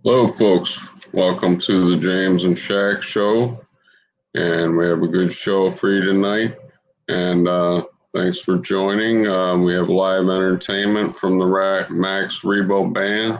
Hello, folks. Welcome to the James and Shaak show. And we have a good show for you tonight. And thanks for joining. We have live entertainment from the Max Rebo Band.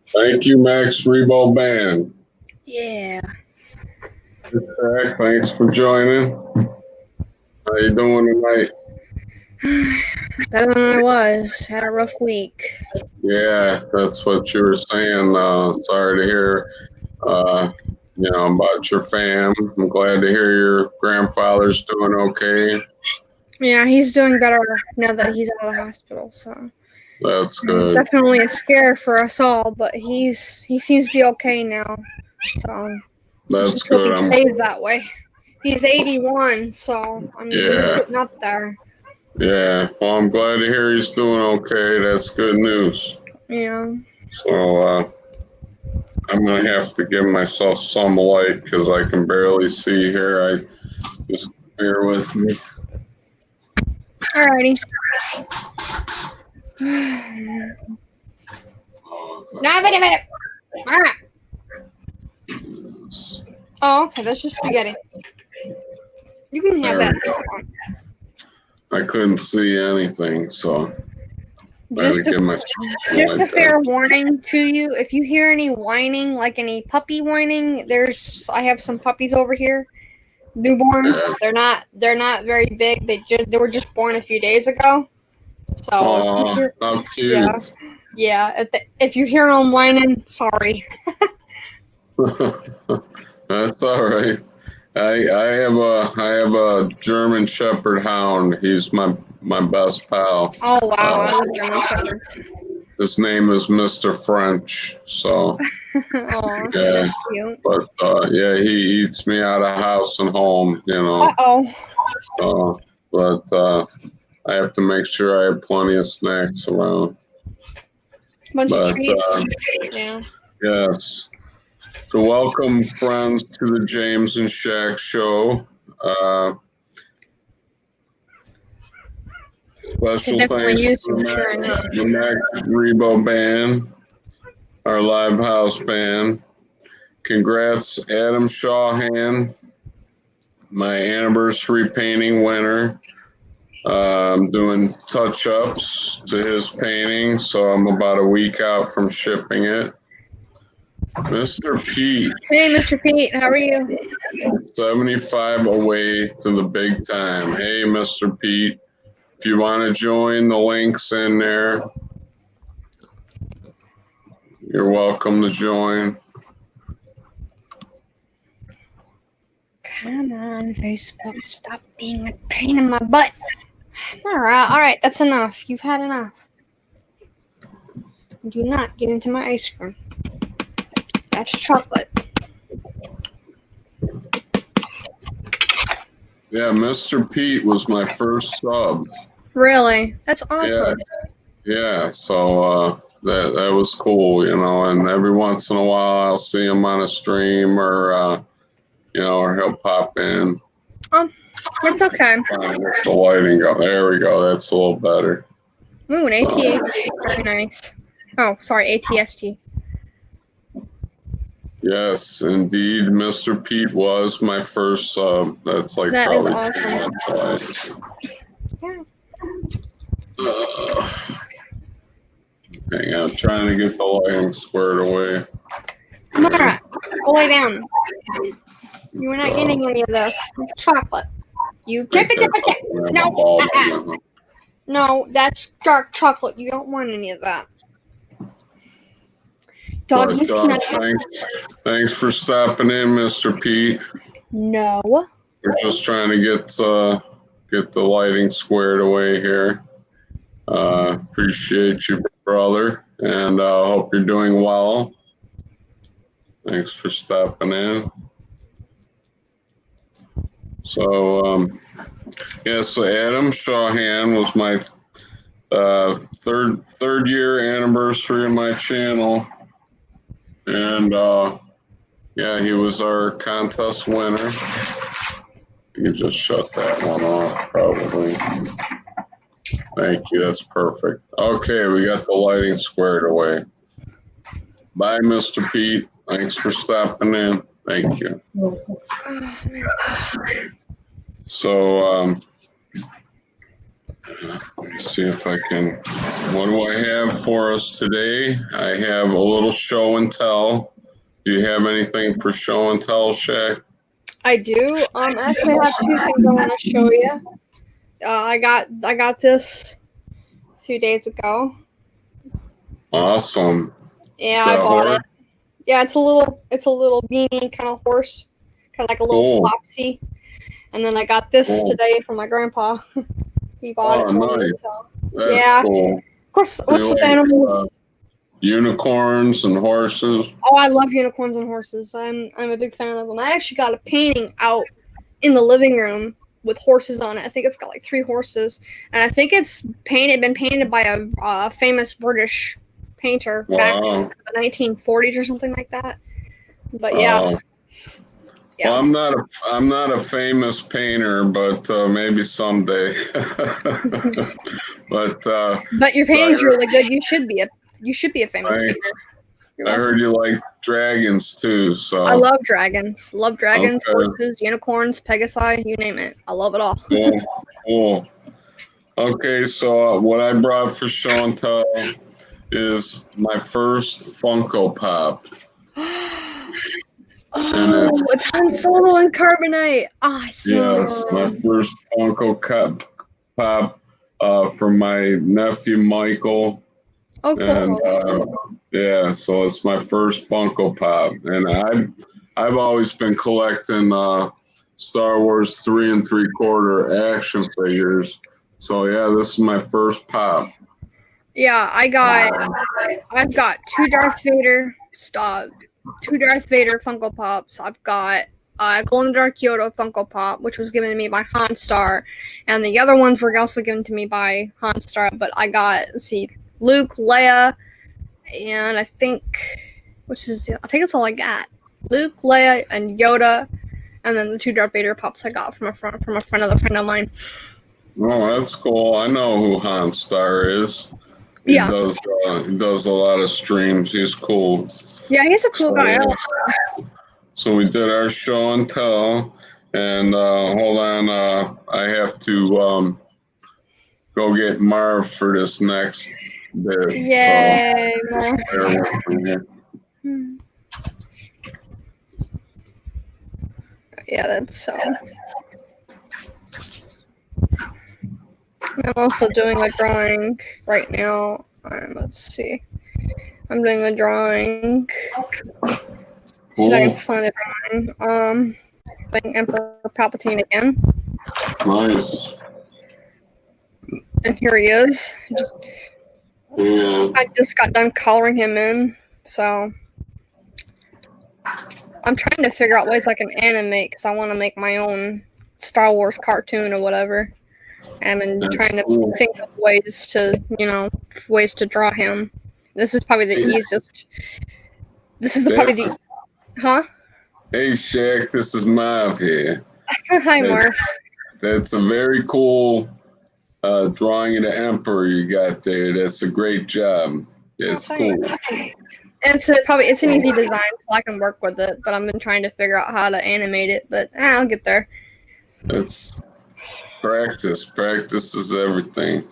Thank you, Max Rebo Band. Yeah. Thanks for joining. How you doing tonight? Better than I was. Had a rough week. Yeah, that's what you were saying. Sorry to hear, about your fam. I'm glad to hear your grandfather's doing okay. Yeah, he's doing better now that he's out of the hospital. So that's good. Definitely a scare for us all, but he seems to be okay now. So that's good. Hope he stays that way. He's 81, so he's getting up there. Yeah, well, I'm glad to hear he's doing okay. That's good news. Yeah. So I'm gonna have to give myself some light because I can barely see here. Just bear with me. Alrighty. No, wait a minute. All right. Oh, okay. That's just spaghetti. You can have that. I couldn't see anything, so just a fair warning to you. If you hear any whining, like any puppy whining, I have some puppies over here, newborns. Yeah. They're not very big. They were just born a few days ago. So how cute. Yeah. If you hear them whining, sorry. That's all right. I have a German Shepherd hound. He's my best pal. Oh wow, I love German Shepherds. His name is Mr. French. So oh, yeah, that's cute. But he eats me out of house and home. But I have to make sure I have plenty of snacks around. Bunch of treats. Yeah. Yes. So welcome, friends, to the James and Shaak show. Special thanks to the Max Rebo Band, our live house band. Congrats, Adam Shawhan, my anniversary painting winner. I'm doing touch-ups to his painting, so I'm about a week out from shipping it. Mr. Pete. Hey, Mr. Pete, how are you? 75 away to the big time. Hey, Mr. Pete, if you want to join, the link's in there. You're welcome to join. Come on, Facebook, stop being a pain in my butt. All right, that's enough. You've had enough. Do not get into my ice cream. That's chocolate. Yeah, Mr. Pete was my first sub. Really? That's awesome. Yeah. So that was cool, and every once in a while I'll see him on a stream or or he'll pop in. It's okay. The lighting go. There we go. That's a little better. Ooh, an AT-AT. Very nice. Oh, sorry, ATST. Yes, indeed, Mr. Pete was my first sub. That's like That is probably awesome. Yeah. Hang on, trying to get the lighting squared away. Mara, go lay down. You are not getting any of this chocolate. You tip it. No. No, that's dark chocolate. You don't want any of that. Doggies cannot. Thanks for stopping in, Mr. Pete. No. We're just trying to get the lighting squared away here. Appreciate you, brother, and hope you're doing well. Thanks for stopping in. So, so Adam Shawhan was my third year anniversary of my channel, and he was our contest winner. You can just shut that one off, probably. Thank you. That's perfect. Okay, we got the lighting squared away. Bye, Mr. Pete. Thanks for stopping in. Thank you. So, let me see if I can. What do I have for us today? I have a little show and tell. Do you have anything for show and tell, Shaak? I do. Actually, I have two things I want to show you. I got this a few days ago. Awesome. Yeah, I bought it. Yeah, it's a little beanie kind of horse, kind of like a little flopsy. And then I got this today from my grandpa. He bought it for me. So. That's cool. Of course, what's with animals? Unicorns and horses. Oh, I love unicorns and horses. I'm a big fan of them. I actually got a painting out in the living room with horses on it. I think it's got like 3 horses, and I think it's been painted by a famous British painter back in the 1940s or something like that. But yeah. Well, I'm not a famous painter, but maybe someday. But your painting's really good. You should be a famous painter. I heard you like dragons too, so I love dragons. Horses, unicorns, pegasi, you name it. I love it all. Cool. Okay, so what I brought for show and tell is my first Funko Pop. Oh, it's Han Solo and Carbonite. Awesome. Yes, my first Funko Pop from my nephew Michael. Oh, cool. And so it's my first Funko Pop, and I've always been collecting Star Wars 3 3/4 action figures. So yeah, this is my first pop. Yeah, I've got 2 Darth Vader Funko Pops. I've got Golden Dark Yoda Funko Pop, which was given to me by Han Star, and the other ones were also given to me by Han Star. But I got Luke, Leia, and I think it's all I got. Luke, Leia, and Yoda, and then the 2 Darth Vader pops I got from a friend of of mine. Oh, that's cool. I know who Han Star is. He does a lot of streams. He's cool. Yeah, he's a cool guy. So we did our show and tell, and hold on, I have to go get Marv for this next bit. Yay, so yeah, that's I'm also doing a drawing right now. Let's see. I'm doing a drawing. Cool. See if I can find the drawing. Playing Emperor Palpatine again. Nice. And here he is. I just got done coloring him in, so I'm trying to figure out ways I can animate because I want to make my own Star Wars cartoon or whatever. And I've been trying to think of ways to draw him. This is probably the easiest. Huh? Hey, Shaak, this is Marv here. Hi, Marv. that's a very cool drawing of the Emperor you got there. That's a great job. It's cool. It's an easy design, so I can work with it. But I've been trying to figure out how to animate it, but I'll get there. It's practice. Practice is everything.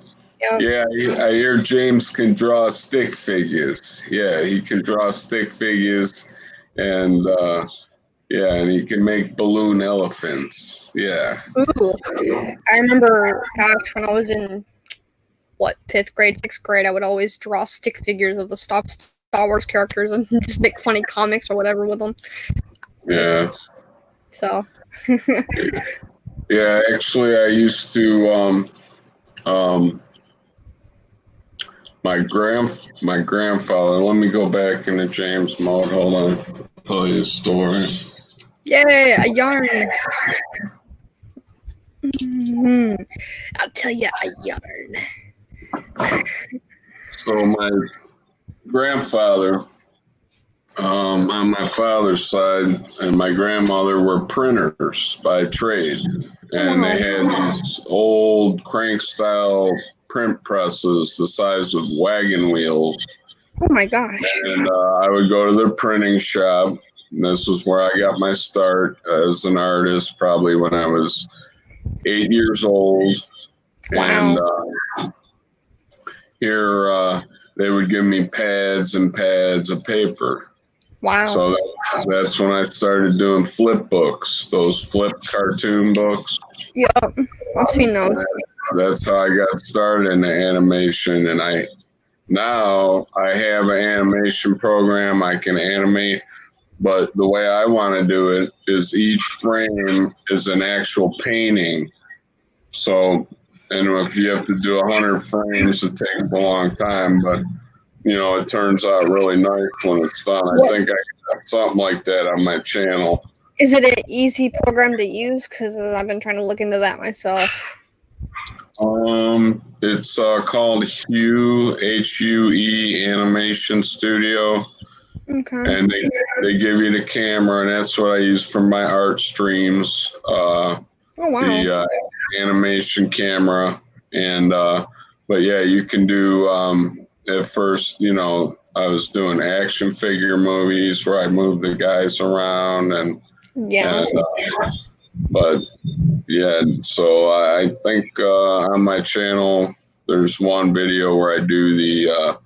Yep. Yeah, I hear James can draw stick figures. Yeah, he can draw stick figures, and and he can make balloon elephants. Yeah. Ooh. I remember, gosh, when I was in 5th grade, 6th grade, I would always draw stick figures of the Star Wars characters and just make funny comics or whatever with them. Yeah. So. Yeah, actually, I used to. My grandfather. Let me go back into James mode. Hold on. I'll tell you a story. Yay, a yarn. I'll tell you a yarn. So my grandfather, on my father's side, and my grandmother were printers by trade, and they had these old crank style print presses the size of wagon wheels. Oh my gosh. And I would go to their printing shop. And this was where I got my start as an artist, probably when I was 8 years old. Wow. And here they would give me pads and pads of paper. Wow. So that's when I started doing flip books, those flip cartoon books. Yep, I've seen those. That's how I got started in the animation. And now I have an animation program. I can animate, but the way I want to do it is each frame is an actual painting. So, and if you have to do 100 frames, it takes a long time, but it turns out really nice when it's done. I think I got something like that on my channel. Is it an easy program to use? Because I've been trying to look into that myself. It's called Hue, Hue Animation Studio. Okay. And they give you the camera, and that's what I use for my art streams. Oh wow. The animation camera, and but yeah, you can do. At first, I was doing action figure movies where I move the guys around, and but yeah, so I think on my channel there's one video where I do the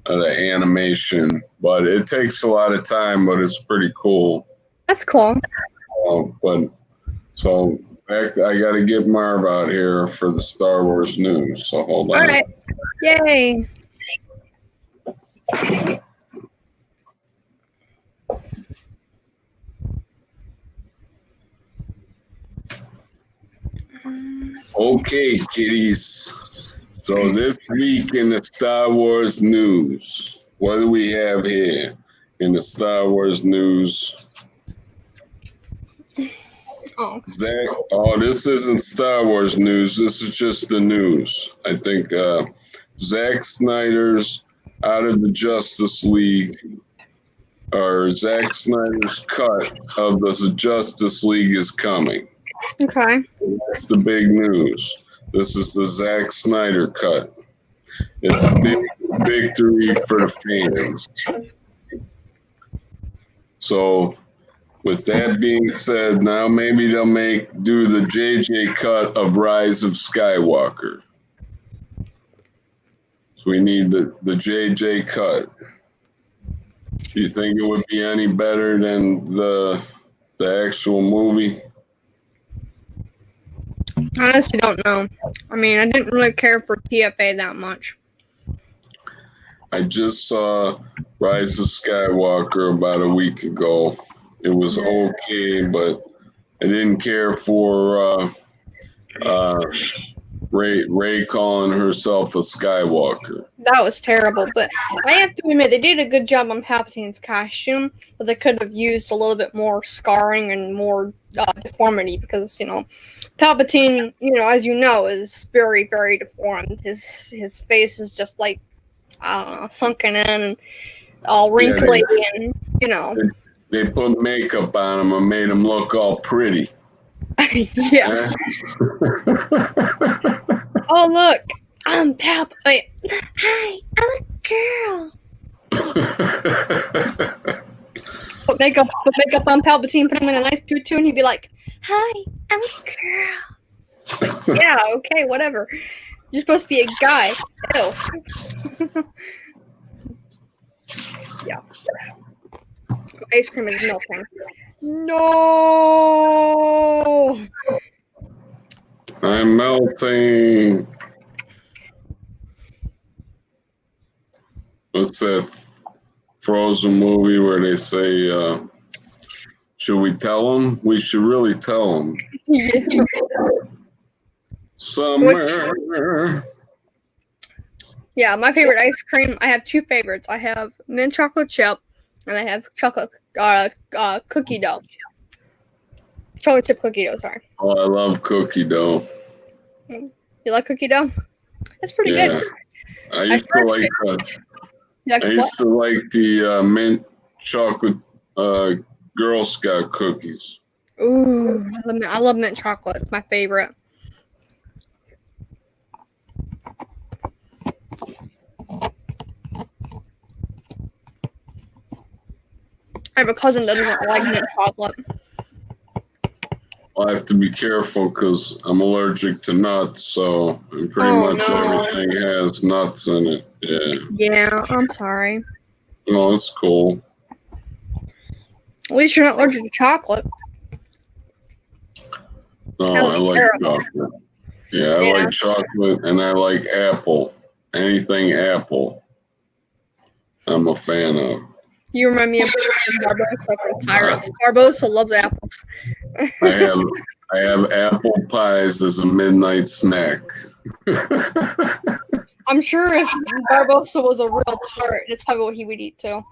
animation, but it takes a lot of time, but it's pretty cool. That's cool. But so I got to get Marv out here for the Star Wars news. So hold on. All right. Yay. Okay, kiddies. So this week in the Star Wars news, what do we have here in the Star Wars news? Zach, this isn't Star Wars news. This is just the news. I think Zack Snyder's Out of the Justice League, or Zack Snyder's cut of the Justice League is coming. Okay. That's the big news. This is the Zack Snyder cut. It's a big victory for the fans. So, with that being said, now maybe they'll do the JJ cut of Rise of Skywalker. So we need the JJ cut. Do you think it would be any better than the actual movie? I honestly don't know. I mean, I didn't really care for TFA that much. I just saw Rise of Skywalker about a week ago. It was okay, but I didn't care for Rey calling herself a Skywalker. That was terrible, but I have to admit, they did a good job on Palpatine's costume, but they could have used a little bit more scarring and more deformity because, Palpatine, as you know, is very, very deformed. His face is just like, I don't know, sunken in and all wrinkly and, They put makeup on him and made him look all pretty. Yeah. Oh, look. I'm Pap. Wait. Hi, I'm a girl. Put makeup on Palpatine, put him in a nice tutu, and he'd be like, "Hi, I'm a girl." Yeah, okay, whatever. You're supposed to be a guy. Ew. Yeah. Ice cream is melting. No. I'm melting. What's that Frozen movie where they say, should we tell them? We should really tell them. Yeah. Summer. Yeah, my favorite ice cream. I have two favorites. I have mint chocolate chip, and I have chocolate cookie dough. Chocolate chip cookie dough. Sorry. Oh, I love cookie dough. You like cookie dough? That's pretty good. I used to like the mint chocolate Girl Scout cookies. Ooh, I love mint chocolate. It's my favorite. I have a cousin that doesn't like mint chocolate. I have to be careful because I'm allergic to nuts, so pretty much everything has nuts in it. Yeah. Yeah, I'm sorry. No, it's cool. At least you're not allergic to chocolate. No, I like chocolate. Yeah, I like chocolate and I like apple. Anything apple, I'm a fan of. You remind me of Barbosa from Pirates. Barbosa loves apples. I have apple pies as a midnight snack. I'm sure if Barbosa was a real pirate, that's probably what he would eat too.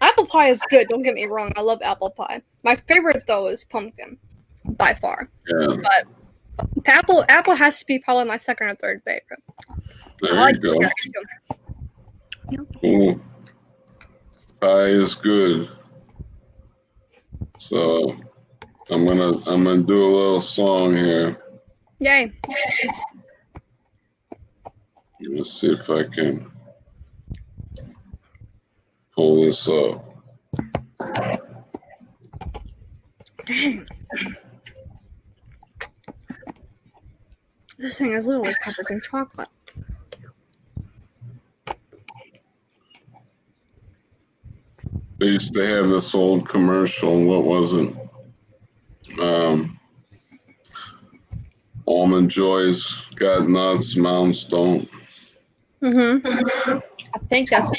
Apple pie is good, don't get me wrong. I love apple pie. My favorite though is pumpkin, by far. Yeah. But apple has to be probably my second or third favorite. There you go. Cool. Pie is good. So I'm gonna do a little song here. Yay. Let's see if I can pull this up. Dang. This thing is literally covered in chocolate. They used to have this old commercial. What was it? Almond Joys got nuts, Mounds don't. I think that's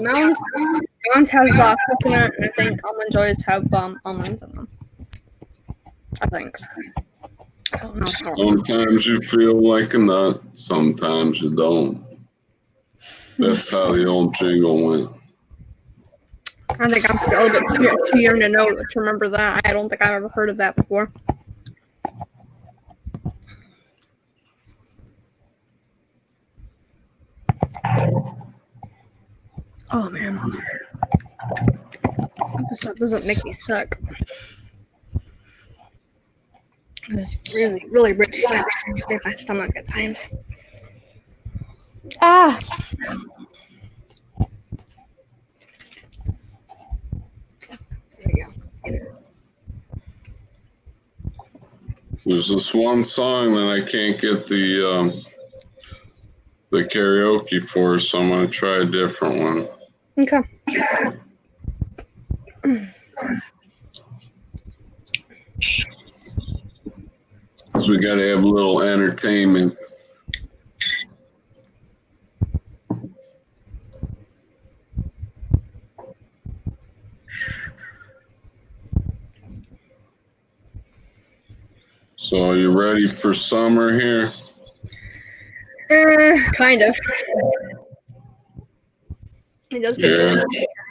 Mounds has coconut, and I think Almond Joys have almonds in them. I think. I don't know. Sometimes you feel like a nut, sometimes you don't. That's how the old jingle went. I think I'm a little bit too young to know to remember that. I don't think I've ever heard of that before. Oh man, that doesn't make me sick. It's really, really rich stuff in my stomach at times. Ah. There we go. There's this one song that I can't get the karaoke for, so I'm gonna try a different one. Okay. Because we gotta have a little entertainment. So are you ready for summer here? Kind of. It does get dark,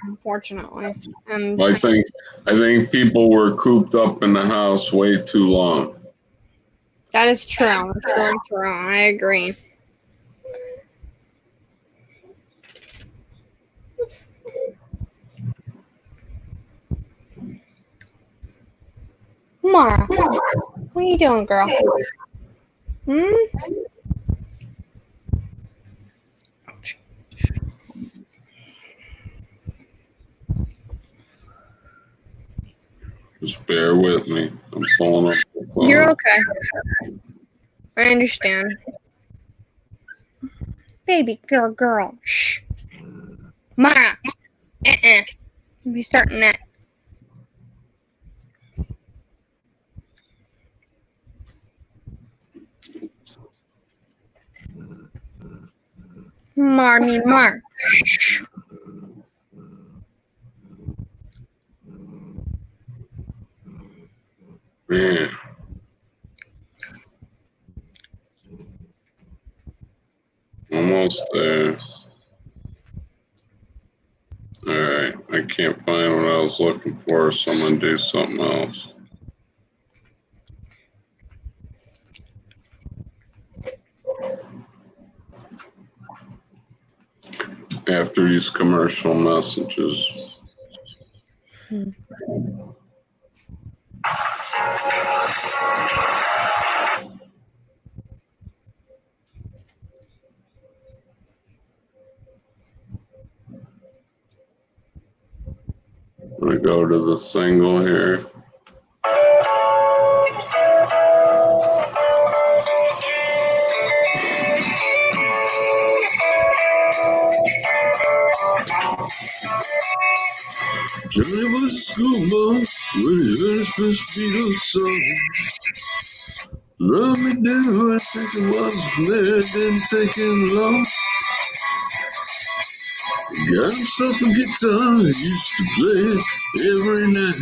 unfortunately. And I think people were cooped up in the house way too long. that is true. That's very true. I agree. Mara, what are you doing, girl? Just bear with me. I'm pulling up the phone. You're okay. I understand. Baby girl. Shh. Mara. Be starting that. Mar. Shh. Man. Almost there. Alright, I can't find what I was looking for, so I'm going to do something else. After these commercial messages. I'm going to go to the single here. Johnny was a schoolboy when he heard his first Beatles song. Love me do, I think it was there, didn't take him long. Got himself a guitar, he used to play it every night.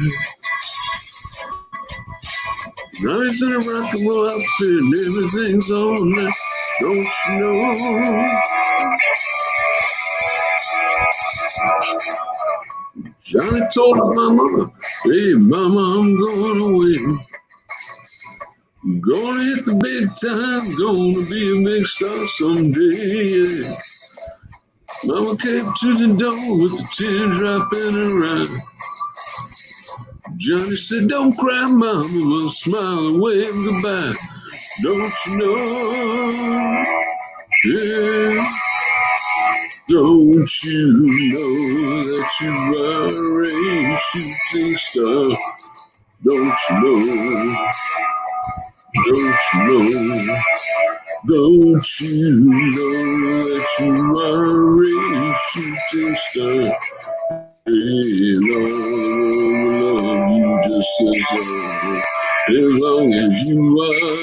Now he's in a rock and roll outfit and everything's alright, don't you know? Johnny told his mama, hey mama, I'm going away. Gonna hit the big time, gonna be a big star someday, yeah. Mama came to the door with a teardrop in her eye. Johnny said, don't cry, mama, we'll smile and wave goodbye. Don't you know, yeah, don't you know that you are a shooting star? Don't you know, don't you know, don't you know that you are a shooting star? And all the world will love you just as long as you are.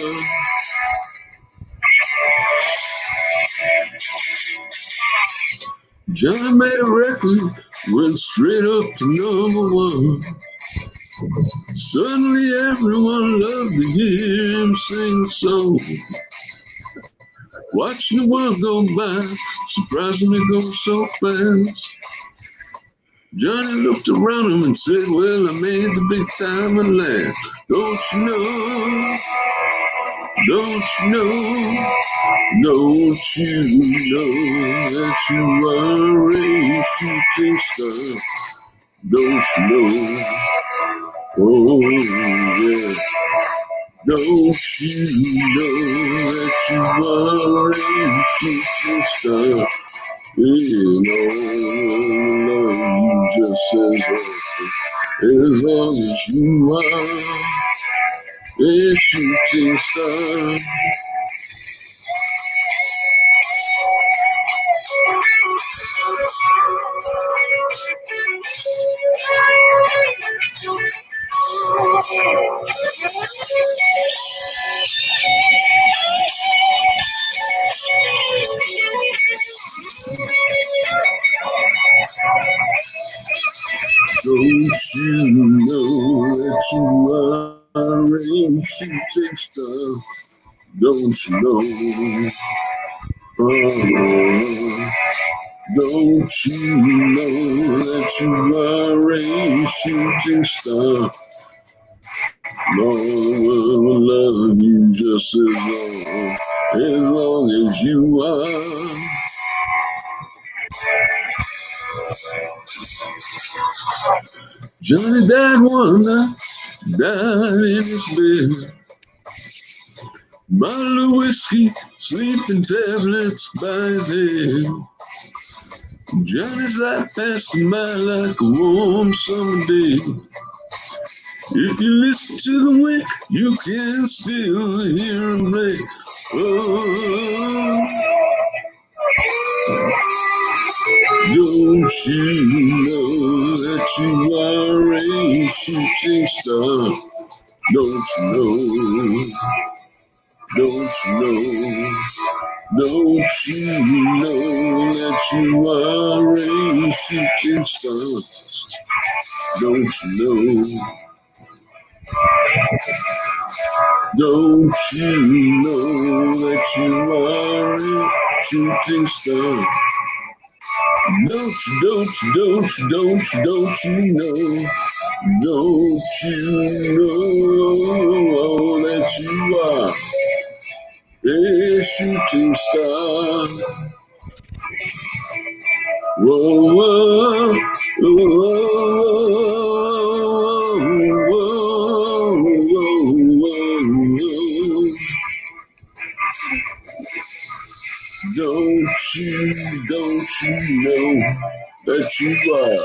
John made a record, went straight up to #1. Suddenly everyone loved to hear him sing the song. Watching the world go by, surprisingly go so fast. Johnny looked around him and said, well, I made the big time at last. Don't you know, don't you know, don't you know that you are a shooting star? Don't you know, oh yeah, don't you know that you are a shooting star? You know, you just as long as you are a shooting star. Don't you know that you are a shooting star? Don't you know? Oh, don't you know that you are a shooting star? No one will love you just as long as you are. Johnny died one night, died in his bed. Bottle of whiskey, sleeping tablets by his head. Johnny's life passing by like a warm summer day. If you listen to the wind, you can still hear him play. Oh, don't you know that you are a shooting star? Don't you know? Don't you know? Don't you know that you are a shooting star? Don't you know? Don't you know that you are a shooting star? Don't you know? Don't you know that you are a shooting star? Whoa, whoa, whoa, whoa, whoa. Don't you know that you are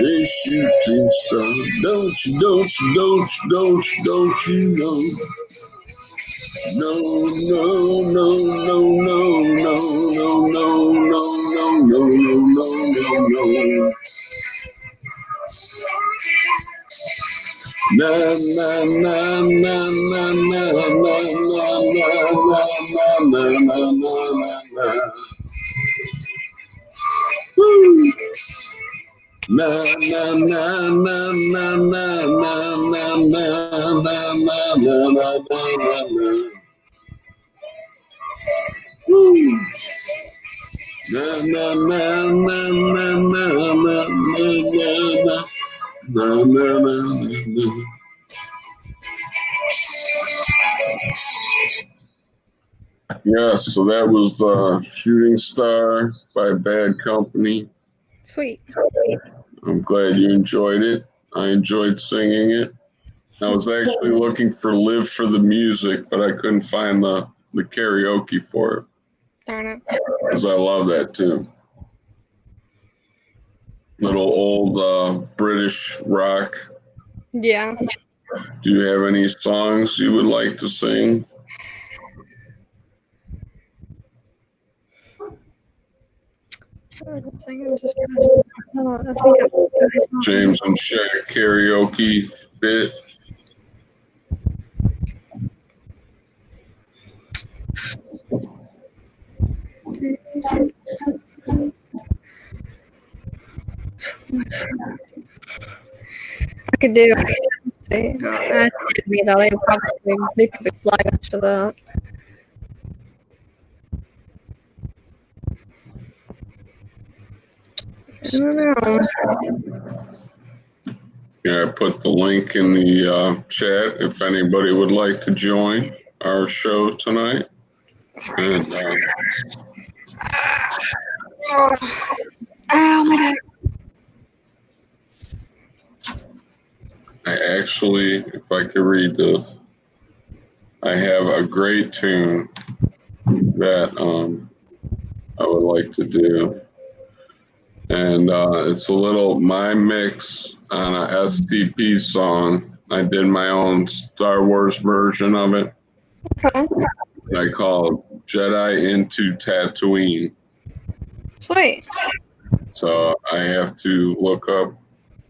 a shooting star? Don't you know? No, no, no, no, no, no, no, no, no, no, no, no, no, no. Na na na na na na na na na na na. Woo! Na na na na na na na na na na na na na. Woo! Na na na na na na na na na na na. Yes, so that was Shooting Star by Bad Company. Sweet. I'm glad you enjoyed it. I enjoyed singing it. I was actually looking for Live for the Music, but I couldn't find the karaoke for it. Darn it. Because I love that too. Little old British rock. Yeah. Do you have any songs you would like to sing? James and Shaak karaoke bit. I could do it. That's me though. They probably flag us for that. I don't know. Yeah, I put the link in the chat if anybody would like to join our show tonight. And, oh my God. I actually, if I could read I have a great tune that I would like to do. And it's a little my mix on a STP song. I did my own Star Wars version of it. Okay. I call it Jedi into Tatooine. Sweet. So I have to look up,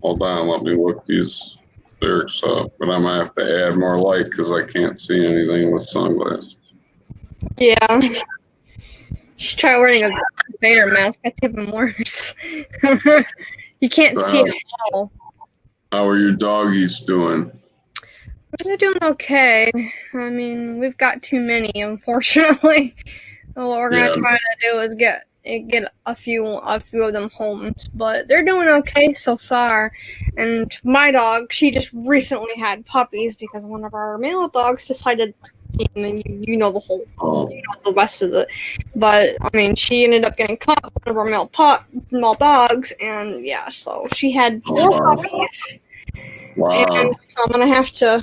hold on, let me look these lyrics up. But I might have to add more light because I can't see anything with sunglasses. Yeah. You should try wearing a Vader mask. That's even worse. You can't see it at all. How are your doggies doing? They're doing okay. I mean, we've got too many, unfortunately. So what we're gonna try to do is get a few of them homes, but they're doing okay so far. And my dog, she just recently had puppies because one of our male dogs decided and then you know the whole, the rest of it. But I mean, she ended up getting caught with one of our male dogs, and yeah, so she had 4 puppies. Wow. And so I'm gonna have to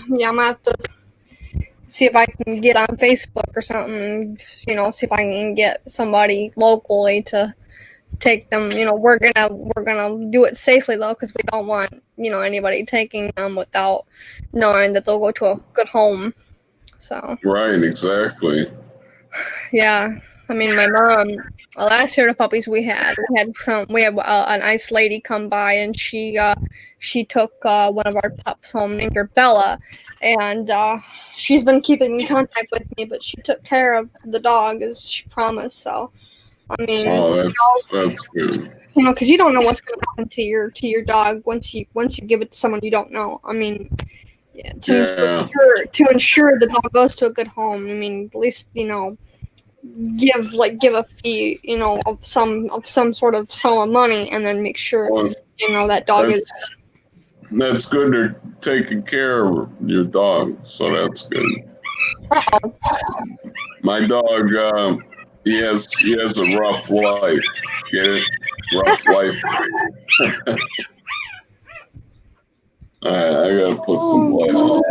see if I can get on Facebook or something, see if I can get somebody locally to take them. We're gonna do it safely though, because we don't want anybody taking them without knowing that they'll go to a good home. So right, exactly. yeah, I mean, my mom, last year the puppies we had a nice lady come by, and she took one of our pups home, named her Bella, and she's been keeping in contact with me, but she took care of the dog as she promised. So I mean, that's good. Because you don't know what's going to happen to your dog once you give it to someone you don't know. I mean, to ensure the dog goes to a good home. I mean, at least give a fee, of some sort of sum of money, and then make sure that dog is. That's good. They're taking care of your dog, so that's good. Uh-oh. My dog, he has a rough life. Get it? Rough life. All right, I gotta put some light on.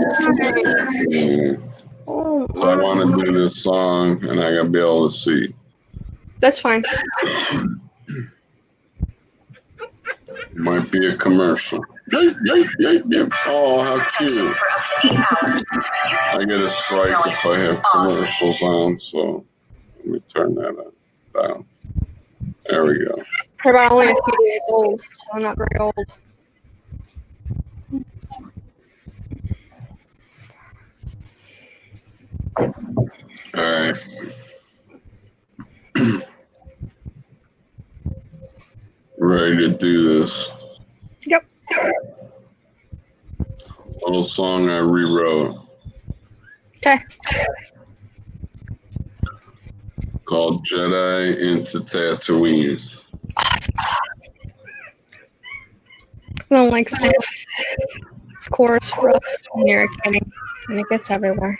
So I want to do this song, and I gotta be able to see. That's fine. Might be a commercial. Oh, how cute. I get a strike if I have commercials on, so let me turn that down. There we go. They're about only a few days old, so I'm not very old. All right. Ready to do this. Yep. Little song I rewrote. Okay. Called Jedi into Tatooine. Awesome. I don't like singing. It's chorus for us when you're kidding, and it gets everywhere.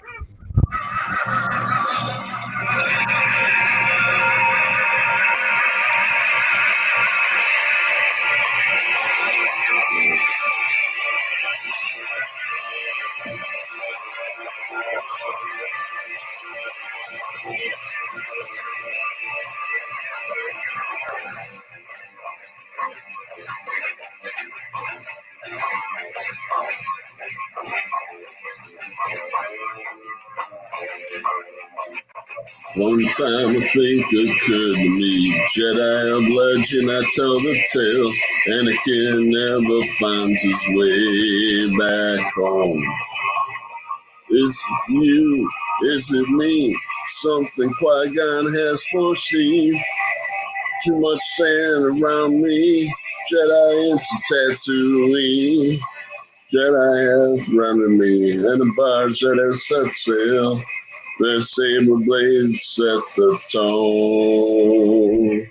One time a thing occurred to me, Jedi of legend, I tell the tale. Anakin never finds his way back home. Is it you? Is it me? Something Qui-Gon has foreseen. Too much sand around me, Jedi into Tatooine. Jedi has grounded me, and the barge that has set sail. Their saber blades set the tone.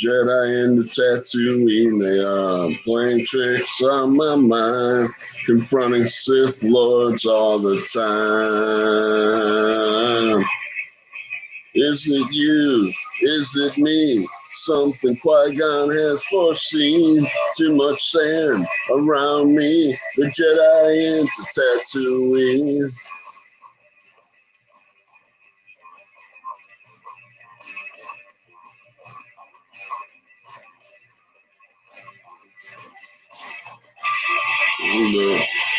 Jedi in the Tatooine, they are playing tricks on my mind, confronting Sith Lords all the time. Is it you? Is it me? Something Qui-Gon has foreseen. Too much sand around me, the Jedi into Tatooine.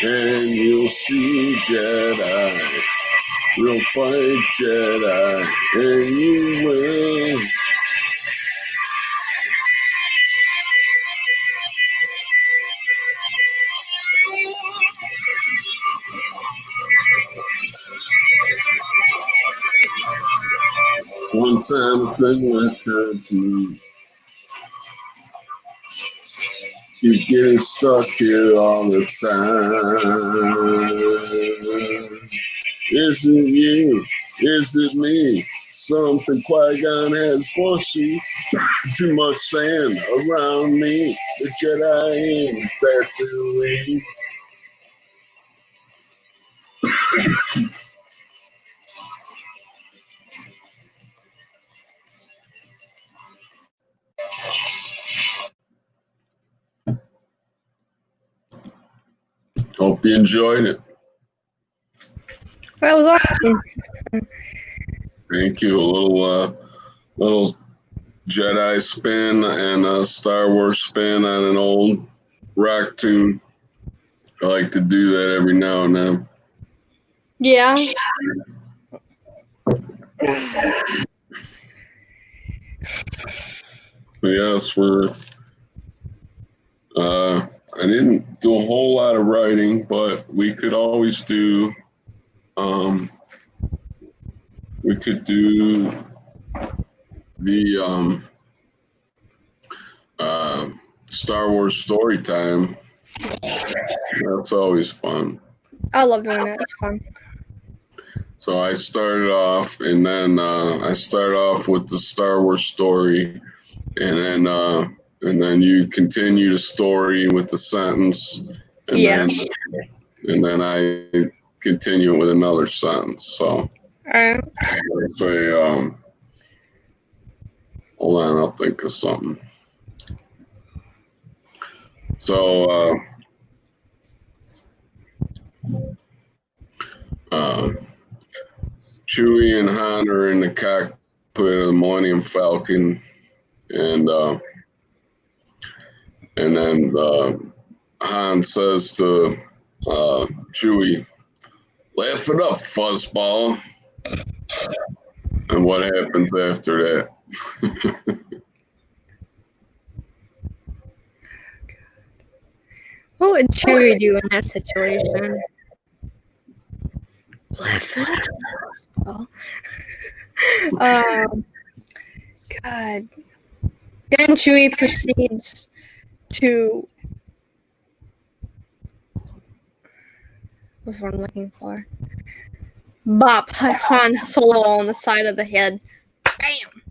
And you'll see Jedi, we'll fight Jedi, and you will. One time a thing occurred to me. Keep getting stuck here all the time. Is it you? Is it me? Something Qui-Gon has foreseen. Too much sand around me. The Jedi in Tatooine. Hope you enjoyed it. That was awesome. Thank you. A little Jedi spin and a Star Wars spin on an old rock tune. I like to do that every now and then. Yeah. Yes, I didn't do a whole lot of writing, but we could always do, we could do the Star Wars story time. That's always fun. I love doing that. It's fun. So I started off, and then I start off with the Star Wars story, and then you continue the story with the sentence, and then I continue with another sentence. So let's say, hold on, I'll think of something. So Chewie and Han are in the cockpit of the Millennium Falcon, and then Han says to Chewie, "Laugh it up, fuzzball." And what happens after that? What would Chewie do in that situation? Laugh it up, fuzzball. God. Then Chewie proceeds to. What's what I'm looking for? Bop Han Solo on the side of the head. Bam!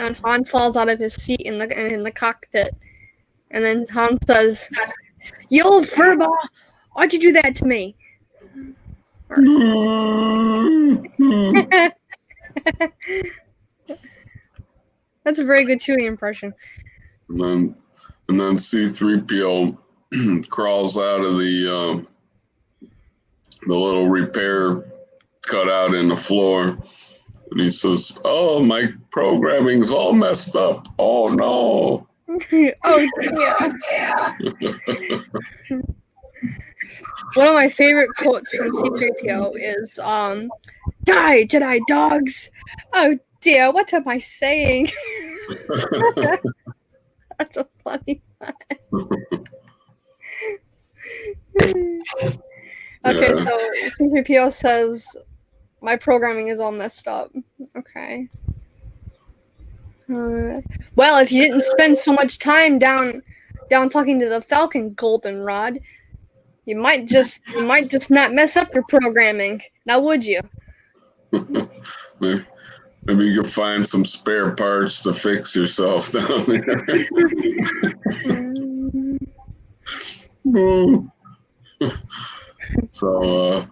And Han falls out of his seat in the cockpit. And then Han says, "Yo, furball, why'd you do that to me?" That's a very good Chewie impression. And then C-3PO crawls out of the little repair cutout in the floor, and he says, "Oh, my programming's all messed up. Oh no." Oh yeah. One of my favorite quotes from C-3PO is "Die, Jedi dogs! Oh dear, what am I saying?" That's a funny one. Okay, so C-3PO says, "My programming is all messed up." Okay. Well, if you didn't spend so much time down talking to the Falcon, Goldenrod, you might just not mess up your programming. Now, would you? Maybe you could find some spare parts to fix yourself down there. So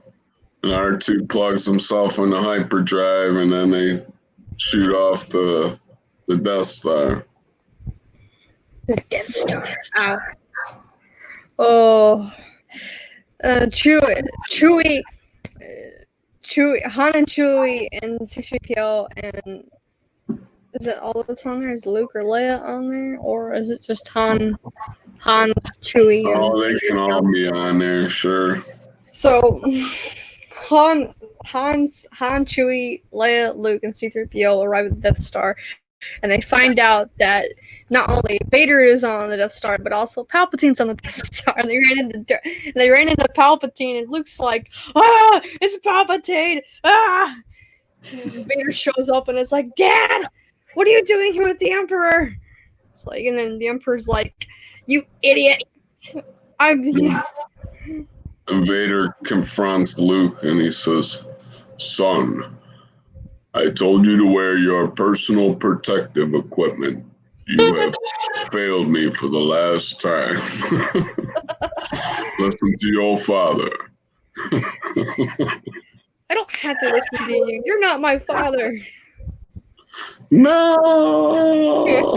R2 plugs himself in the hyperdrive, and then they shoot off the Death Star. The Death Star. Ow. Oh. Chewie, Han and Chewie and C-3PO, and is it all that's on there? Is Luke or Leia on there, or is it just Han, Chewie? Oh, they can all be on there, sure. So, Han, Chewie, Leia, Luke, and C-3PO arrive at the Death Star, and they find out that not only Vader is on the Death Star, but also Palpatine's on the Death Star. And they ran into Palpatine, and Luke's like, "Ah, it's Palpatine! Ah!" And Vader shows up, and it's like, "Dad, what are you doing here with the Emperor?" It's like, and then the Emperor's like, "You idiot! I'm." And Vader confronts Luke, and he says, "Son, I told you to wear your personal protective equipment. You have failed me for the last time. Listen to your father." I don't have to listen to you. You're not my father. No.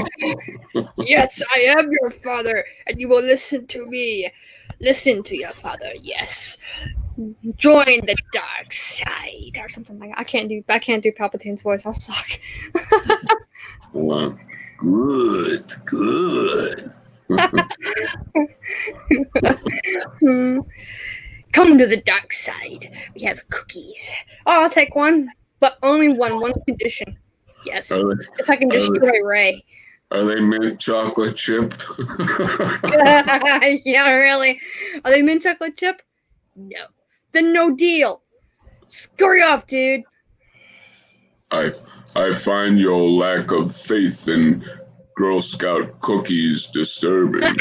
Yes, I am your father, and you will listen to me. Listen to your father. Yes. Join the dark side, or something like that. I can't do Palpatine's voice. I'll suck. Well, good. Come to the dark side. We have cookies. Oh, I'll take one, but only one condition. Yes, if I can destroy Ray. Are they mint chocolate chip? Yeah, really. Are they mint chocolate chip? No. Then no deal. Scurry off, dude. I find your lack of faith in Girl Scout cookies disturbing.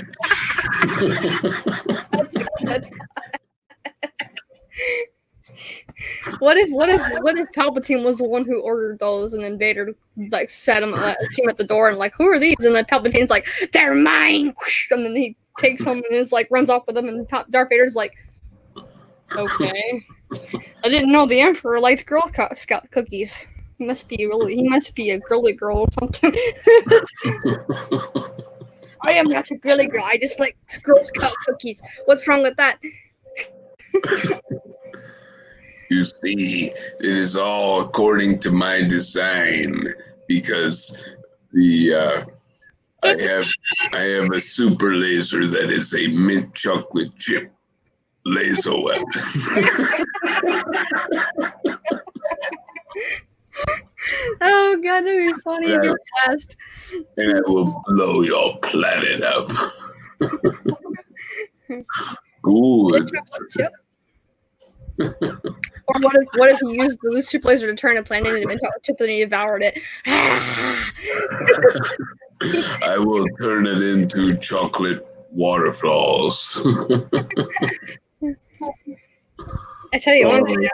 What if Palpatine was the one who ordered those, and then Vader like set him at the door and like, who are these? And then Palpatine's like, they're mine, and then he takes them and is like runs off with them, and Darth Vader's like, okay, I didn't know the Emperor liked Girl Scout cookies. He must be a girly girl or something. I am not a girly girl. I just like Girl Scout cookies. What's wrong with that? You see, it is all according to my design because I have a super laser that is a mint chocolate chip laser weapon. Oh god, that'd be funny if you asked. And I will blow your planet up. Good. Or what if he used the super laser to turn a planet into a mint chocolate chip and he devoured it? I will turn it into chocolate waterfalls. I tell you one thing,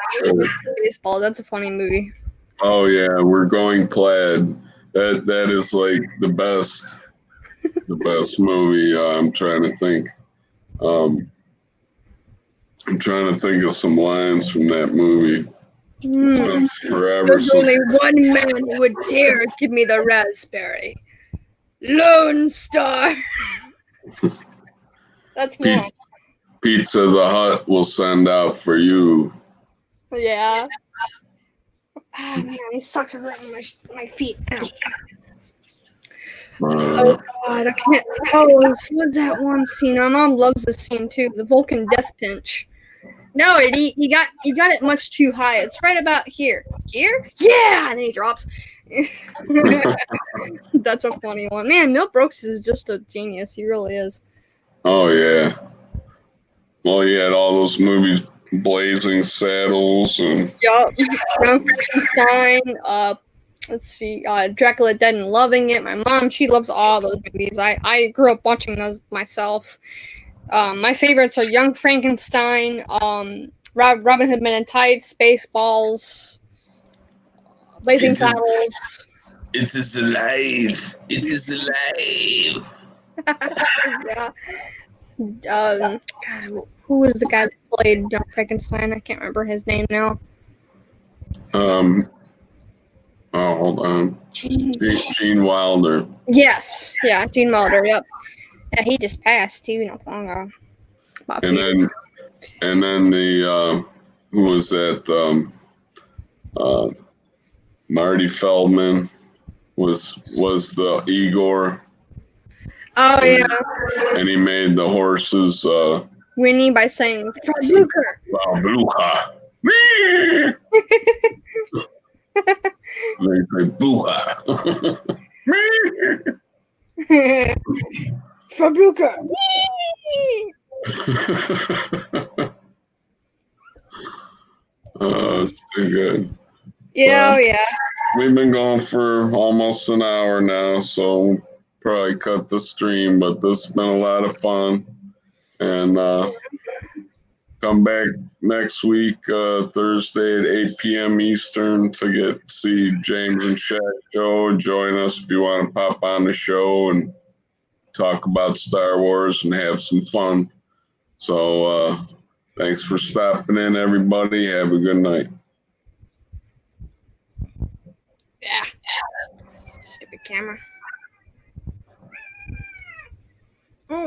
Baseball, that's a funny movie. Oh yeah, We're Going Plaid. That is like the best movie. I'm trying to think. I'm trying to think of some lines from that movie. It's been forever. There's only one man who would dare give me the raspberry. Lone Star. That's more. Pizza the Hut will send out for you. Yeah. Oh man, these socks are hurting my feet. Ow. Oh god, I can't. Oh, what's that one scene? My mom loves this scene too. The Vulcan death pinch. No, he got it much too high. It's right about here. Here? Yeah, and then he drops. That's a funny one. Man, Mel Brooks is just a genius. He really is. Oh yeah. Well, he had all those movies, Blazing Saddles, and Yup. Young Frankenstein. Let's see. Dracula Dead and Loving It. My mom, she loves all those movies. I grew up watching those myself. My favorites are Young Frankenstein, Robin Hood Men in Tights, Spaceballs, Blazing Saddles. It is alive. It is alive. Yeah. God, who was the guy that played Young Frankenstein? I can't remember his name now. Oh, hold on. Gene Wilder. Yes. Yeah, Gene Wilder. Yep. Yeah, he just passed too not long ago. And then the who was that? Marty Feldman was the Igor. Oh yeah. And he made the horses Winnie by saying Blucher. Blucher. They say Blucher. Fabruka. Oh, it's too good. Yeah, well, yeah. We've been going for almost an hour now, so probably cut the stream, but this has been a lot of fun. And come back next week, Thursday at 8 p.m. Eastern to see James and Shaak show. Join us if you want to pop on the show and talk about Star Wars and have some fun. So thanks for stopping in, everybody. Have a good night. Yeah. Stupid camera.